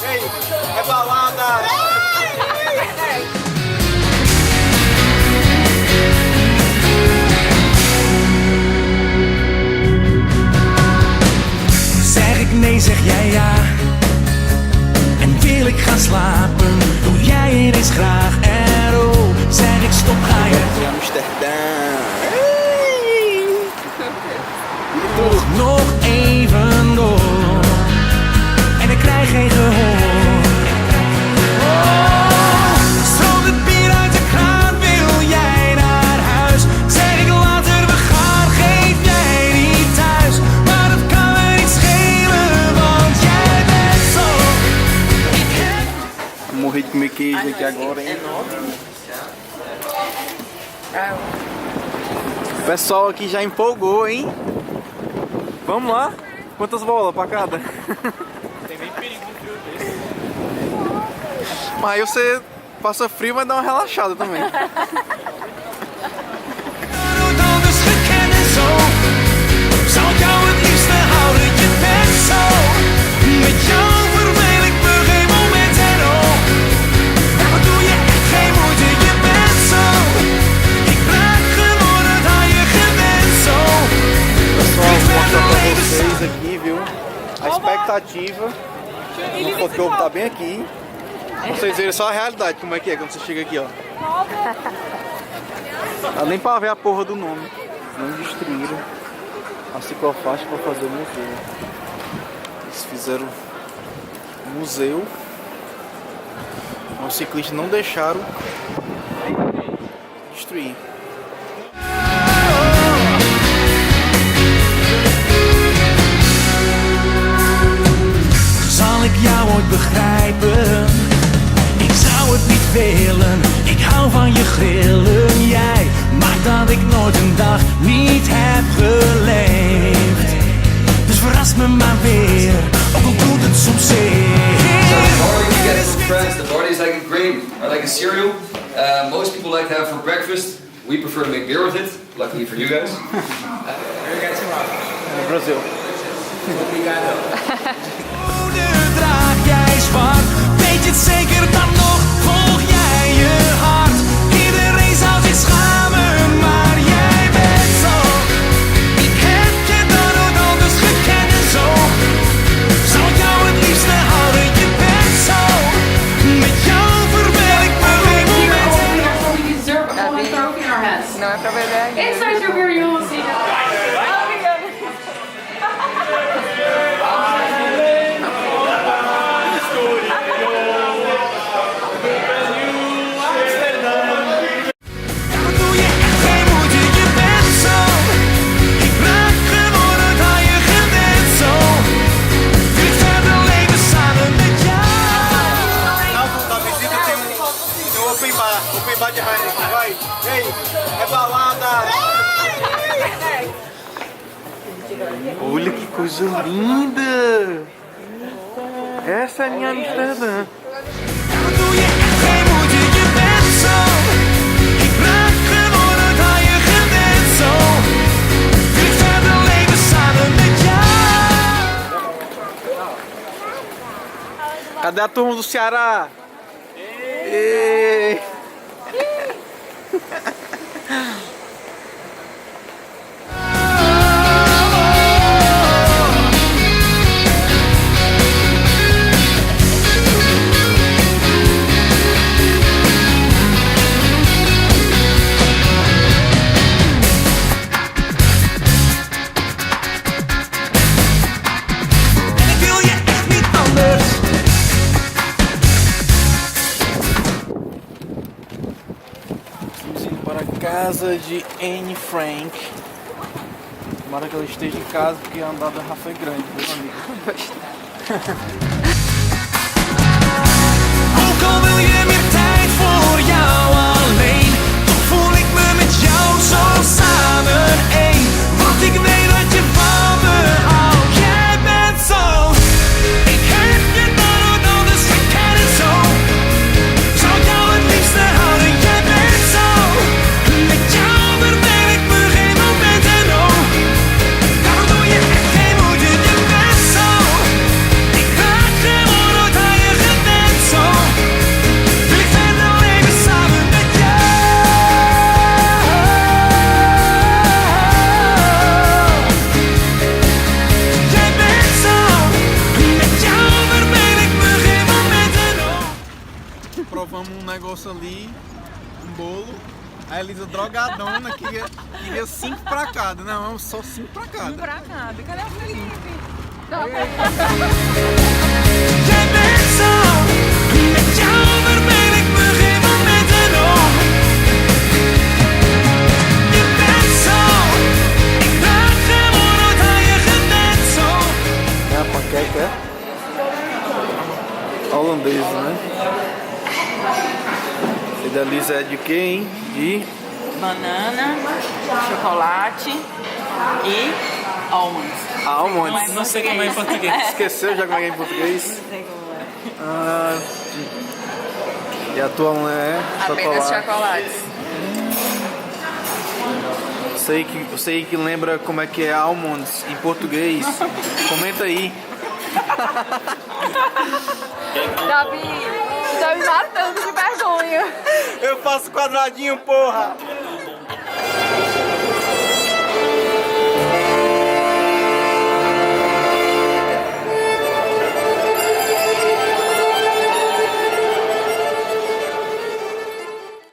Ei, é balada! Zeg ik nee, zeg jij ja. En wil ik gaan slapen, doe jij ineens graag. En oh, zeg ik stop, ga je Amsterdam! toch nog even door. En ik krijg geen gehoor. Oh, stroomt het bier uit de kraan, wil jij naar huis? Zeg ik later, we gaan, geef jij niet thuis. Maar dat kan me niet schelen, want jij bent zo. Morri de comer queijo aqui agora, hein? O pessoal aqui já empolgou, hein? Vamos lá? Quantas bolas pra cada? Tem nem perigo de frio desse. Mas aí você passa frio, mas dá uma relaxada também. Dus gekend en zo. Zou ik jou het liefste houden, je bent zo. Met jou verveel ik me geen moment en oh. Daarvoor doe je echt geen moeite, je bent zo. Ik raak geworden aan je gewend zo. Pessoal, vou mostrar pra vocês aqui, viu? A expectativa no fotógrafo tá bem aqui. Pra vocês verem só a realidade, como é que é quando você chega aqui, ó. Dá nem pra ver a porra do nome. Não destruíram a ciclofaixa pra fazer o museu. Eles fizeram um museu. Os ciclistas não deixaram destruir. Zal ik jou ooit begrijpen? Ik zou het niet willen. Ik hou van je grillen. Jij maakt dat ik nooit een dag niet heb geleefd. Dus verras me maar weer, ook al doet het soms zeer. Or you can get it from friends. The body is like a grain or like a cereal. Most people like to have for breakfast. We prefer to make beer with it. Luckily for you guys. Brasil. Draag jij zwart, weet je het zeker dan nog? Volg jij je hart? Iedereen zou zich schamen, maar jij bent zo. Ik heb je dan ook anders gekend en zo. Zou ik jou het liefste houden, je bent zo. Met jou verwel ik me geen moment. We deserve a whole trophy in our hands. No hay problema. Inside your beer, you will see that. Daarvoor doe je echt geen moeite, je bent zo. Ik raak geworden aan je gewend zo. Wil ik verder leven samen met jou. Na visita tem open bar de Heineken, vai. Ei, é balada! Olha que coisa linda! Essa é a minha Amsterdam. Daarvoor doe je echt geen moeite, je bent zo. Ik raak geworden aan je gewend zo. Wil ik verder leven samen met jou. Cadê a turma do Ceará? Ei. En ik wil je echt niet anders. Estamos indo para a casa de Anne Frank. Tomara que ela esteja em casa, porque a andada já foi grande, meu amigo. Ook al wil je meer tijd voor jou alleen, toch voel ik me met jou zo samen één. Want ik weet dat je van me houdt, jij bent zo. Ik heb je dan ook anders gekend en zo. Zou ik jou het liefste houden, jij bent zo. Met jou verveel ik me geen moment en oh. Daarom doe je echt geen moeite, je bent zo. Ik raak provamos um negócio ali, um bolo. A Elisa drogadona queria 5 pra cada. Não, só 5 pra cada. Um pra cada. Cadê o Felipe? Jij bent zo, met jou verbeel ik me geen momenten nog. Je bent zo, ik raak gewoon nooit aan je gewend zo. É a panqueca holandesa, né? E da Elisa é de quê, hein? De Banana, chocolate e almonds. almonds. Não sei como é em português. Esqueceu já como é em português? Não sei como é. Ah, e a tua é Apenas chocolate. chocolates. Você que lembra como é que é almonds em português, comenta aí. Davi, tá me matando de vergonha. Eu faço quadradinho, porra!